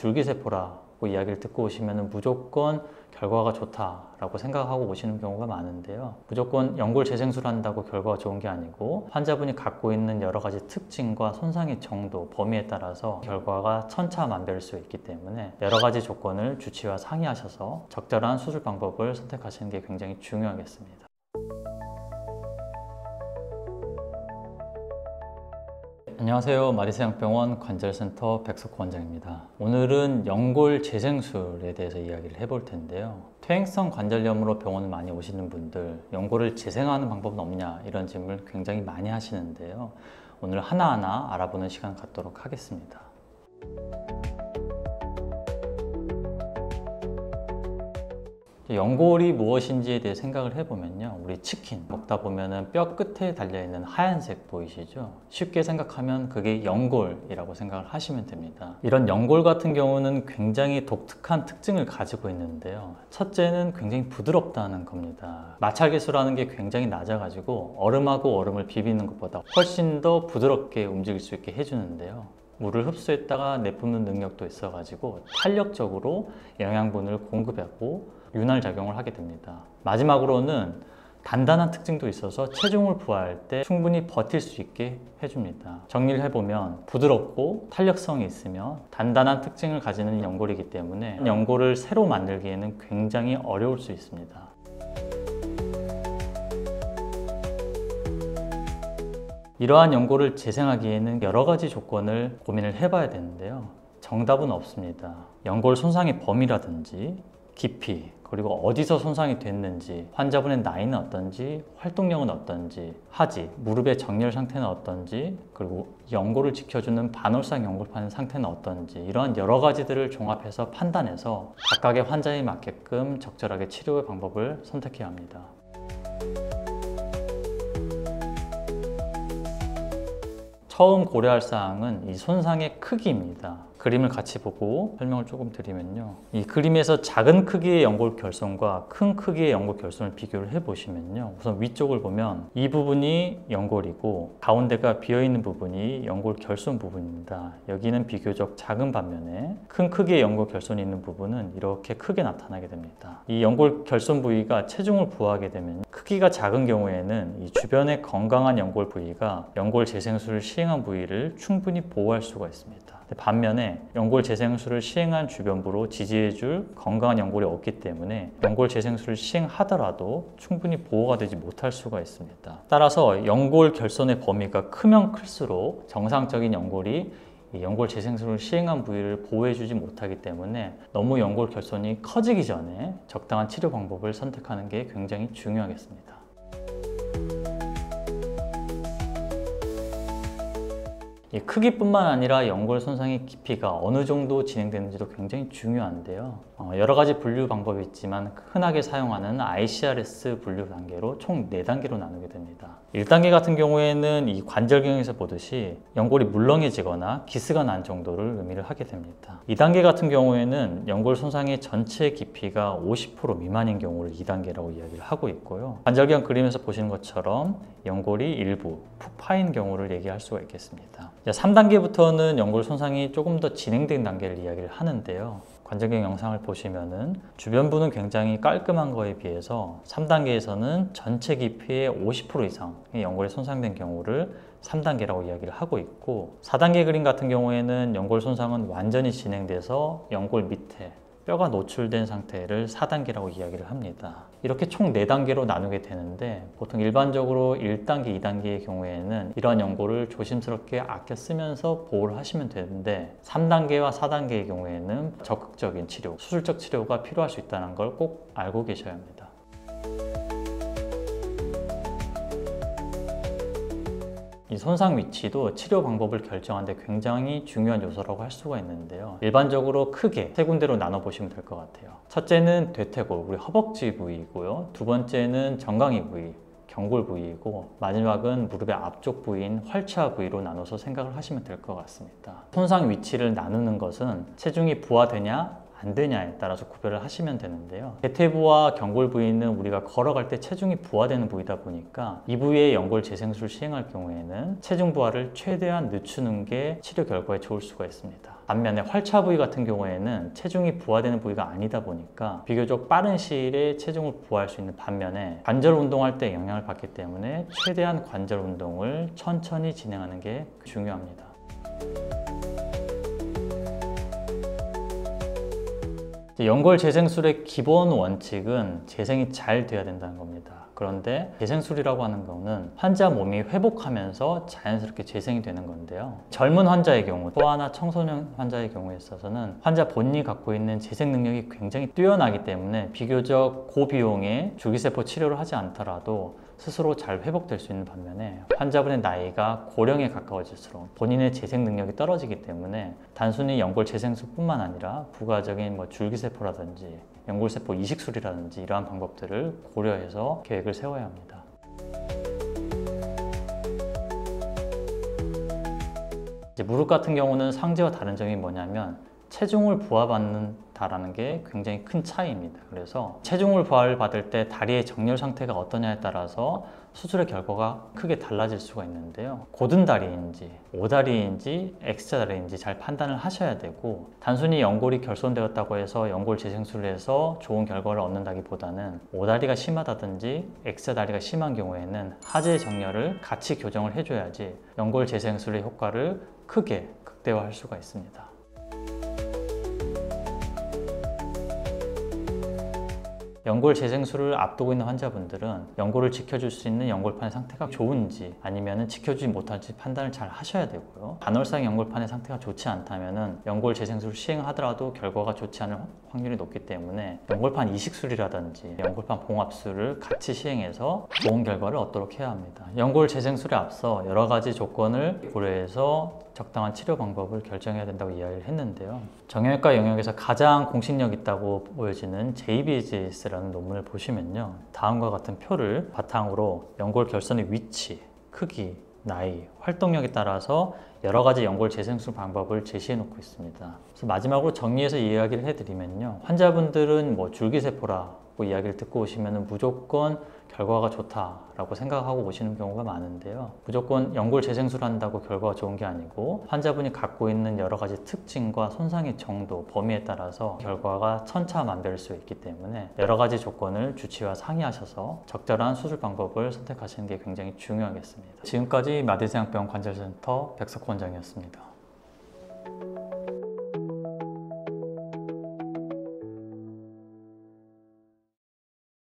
줄기세포라고 이야기를 듣고 오시면 무조건 결과가 좋다라고 생각하고 오시는 경우가 많은데요. 무조건 연골 재생술을 한다고 결과가 좋은 게 아니고 환자분이 갖고 있는 여러 가지 특징과 손상의 정도, 범위에 따라서 결과가 천차만별일 수 있기 때문에 여러 가지 조건을 주치의와 상의하셔서 적절한 수술 방법을 선택하시는 게 굉장히 중요하겠습니다. 안녕하세요. 마리세양병원 관절센터 백석호 원장입니다. 오늘은 연골 재생술에 대해서 이야기를 해볼 텐데요. 퇴행성 관절염으로 병원을 많이 오시는 분들, 연골을 재생하는 방법은 없냐 이런 질문을 굉장히 많이 하시는데요. 오늘 하나하나 알아보는 시간 갖도록 하겠습니다. 연골이 무엇인지에 대해 생각을 해보면요, 우리 치킨 먹다 보면은 뼈 끝에 달려있는 하얀색 보이시죠? 쉽게 생각하면 그게 연골이라고 생각을 하시면 됩니다. 이런 연골 같은 경우는 굉장히 독특한 특징을 가지고 있는데요. 첫째는 굉장히 부드럽다는 겁니다. 마찰계수라는 게 굉장히 낮아가지고 얼음하고 얼음을 비비는 것보다 훨씬 더 부드럽게 움직일 수 있게 해주는데요. 물을 흡수했다가 내뿜는 능력도 있어가지고 탄력적으로 영양분을 공급하고 윤활작용을 하게 됩니다. 마지막으로는 단단한 특징도 있어서 체중을 부하할 때 충분히 버틸 수 있게 해줍니다. 정리를 해보면 부드럽고 탄력성이 있으며 단단한 특징을 가지는 연골이기 때문에 연골을 새로 만들기에는 굉장히 어려울 수 있습니다. 이러한 연골을 재생하기에는 여러 가지 조건을 고민을 해봐야 되는데요. 정답은 없습니다. 연골 손상의 범위라든지 깊이, 그리고 어디서 손상이 됐는지, 환자분의 나이는 어떤지, 활동력은 어떤지, 하지, 무릎의 정렬 상태는 어떤지, 그리고 연골을 지켜주는 반월상 연골판 상태는 어떤지, 이러한 여러 가지들을 종합해서 판단해서 각각의 환자에 맞게끔 적절하게 치료의 방법을 선택해야 합니다. 처음 고려할 사항은 이 손상의 크기입니다. 그림을 같이 보고 설명을 조금 드리면요, 이 그림에서 작은 크기의 연골 결손과 큰 크기의 연골 결손을 비교를 해보시면요, 우선 위쪽을 보면 이 부분이 연골이고 가운데가 비어있는 부분이 연골 결손 부분입니다. 여기는 비교적 작은 반면에 큰 크기의 연골 결손이 있는 부분은 이렇게 크게 나타나게 됩니다. 이 연골 결손 부위가 체중을 부하게 되면 크기가 작은 경우에는 이 주변의 건강한 연골 부위가 연골 재생술을 시행한 부위를 충분히 보호할 수가 있습니다. 반면에 연골 재생술을 시행한 주변부로 지지해줄 건강한 연골이 없기 때문에 연골 재생술을 시행하더라도 충분히 보호가 되지 못할 수가 있습니다. 따라서 연골 결손의 범위가 크면 클수록 정상적인 연골이 연골 재생술을 시행한 부위를 보호해주지 못하기 때문에 너무 연골 결손이 커지기 전에 적당한 치료 방법을 선택하는 게 굉장히 중요하겠습니다. 이 크기뿐만 아니라 연골 손상의 깊이가 어느 정도 진행되는지도 굉장히 중요한데요. 여러 가지 분류 방법이 있지만 흔하게 사용하는 ICRS 분류 단계로 총 4단계로 나누게 됩니다. 1단계 같은 경우에는 이 관절경에서 보듯이 연골이 물렁해지거나 기스가 난 정도를 의미를 하게 됩니다. 2단계 같은 경우에는 연골 손상의 전체 깊이가 50% 미만인 경우를 2단계라고 이야기를 하고 있고요. 관절경 그림에서 보시는 것처럼 연골이 일부 푹 파인 경우를 얘기할 수가 있겠습니다. 3단계부터는 연골 손상이 조금 더 진행된 단계를 이야기를 하는데요. 관절경 영상을 보시면은 주변부는 굉장히 깔끔한 거에 비해서 3단계에서는 전체 깊이의 50% 이상의 연골이 손상된 경우를 3단계라고 이야기를 하고 있고, 4단계 그림 같은 경우에는 연골 손상은 완전히 진행돼서 연골 밑에 뼈가 노출된 상태를 4단계라고 이야기를 합니다. 이렇게 총 4단계로 나누게 되는데 보통 일반적으로 1단계, 2단계의 경우에는 이러한 연골을 조심스럽게 아껴 쓰면서 보호를 하시면 되는데 3단계와 4단계의 경우에는 적극적인 치료, 수술적 치료가 필요할 수 있다는 걸 꼭 알고 계셔야 합니다. 이 손상 위치도 치료 방법을 결정하는 데 굉장히 중요한 요소라고 할 수가 있는데요. 일반적으로 크게 3군데로 나눠보시면 될 것 같아요. 첫째는 대퇴골, 우리 허벅지 부위이고요. 두 번째는 정강이 부위, 경골 부위이고, 마지막은 무릎의 앞쪽 부위인 활차 부위로 나눠서 생각을 하시면 될 것 같습니다. 손상 위치를 나누는 것은 체중이 부하되냐 안 되냐에 따라서 구별을 하시면 되는데요. 대퇴부와 경골 부위는 우리가 걸어갈 때 체중이 부하되는 부위다 보니까 이 부위에 연골 재생술을 시행할 경우에는 체중 부하를 최대한 늦추는 게 치료 결과에 좋을 수가 있습니다. 반면에 활차 부위 같은 경우에는 체중이 부하되는 부위가 아니다 보니까 비교적 빠른 시일에 체중을 부하할 수 있는 반면에 관절 운동할 때 영향을 받기 때문에 최대한 관절 운동을 천천히 진행하는 게 중요합니다. 연골 재생술의 기본 원칙은 재생이 잘 돼야 된다는 겁니다. 그런데 재생술이라고 하는 거는 환자 몸이 회복하면서 자연스럽게 재생이 되는 건데요. 젊은 환자의 경우, 소아나 청소년 환자의 경우에 있어서는 환자 본인이 갖고 있는 재생 능력이 굉장히 뛰어나기 때문에 비교적 고비용의 줄기세포 치료를 하지 않더라도 스스로 잘 회복될 수 있는 반면에 환자분의 나이가 고령에 가까워질수록 본인의 재생 능력이 떨어지기 때문에 단순히 연골 재생술뿐만 아니라 부가적인 줄기세포라든지 연골세포 이식술이라든지 이러한 방법들을 고려해서 계획을 세워야 합니다. 무릎 같은 경우는 상체와 다른 점이 뭐냐면 체중을 부하받는다라는 게 굉장히 큰 차이입니다. 그래서 체중을 부하를 받을 때 다리의 정렬 상태가 어떠냐에 따라서 수술의 결과가 크게 달라질 수가 있는데요. 곧은 다리인지 오다리인지 X자다리인지 잘 판단을 하셔야 되고, 단순히 연골이 결손되었다고 해서 연골 재생술을 해서 좋은 결과를 얻는다기보다는 오다리가 심하다든지 X자다리가 심한 경우에는 하재 정렬을 같이 교정을 해줘야지 연골 재생술의 효과를 크게 극대화할 수가 있습니다. 연골 재생술을 앞두고 있는 환자분들은 연골을 지켜줄 수 있는 연골판의 상태가 좋은지 아니면 지켜주지 못할지 판단을 잘 하셔야 되고요. 간헐상 연골판의 상태가 좋지 않다면 연골 재생술을 시행하더라도 결과가 좋지 않을 확률이 높기 때문에 연골판 이식술이라든지 연골판 봉합술을 같이 시행해서 좋은 결과를 얻도록 해야 합니다. 연골 재생술에 앞서 여러 가지 조건을 고려해서 적당한 치료 방법을 결정해야 된다고 이야기를 했는데요. 정형외과 영역에서 가장 공신력 있다고 보여지는 JBJS라는 논문을 보시면요, 다음과 같은 표를 바탕으로 연골 결손의 위치, 크기, 나이, 활동력에 따라서 여러 가지 연골 재생술 방법을 제시해 놓고 있습니다. 그래서 마지막으로 정리해서 이야기를 해드리면요, 환자분들은 줄기세포라고 이야기를 듣고 오시면 무조건 결과가 좋다라고 생각하고 오시는 경우가 많은데요. 무조건 연골 재생술 한다고 결과가 좋은 게 아니고 환자분이 갖고 있는 여러 가지 특징과 손상의 정도, 범위에 따라서 결과가 천차만별일 수 있기 때문에 여러 가지 조건을 주치의와 상의하셔서 적절한 수술 방법을 선택하시는 게 굉장히 중요하겠습니다. 지금까지 마디생학병원 관절센터 백석원장이었습니다.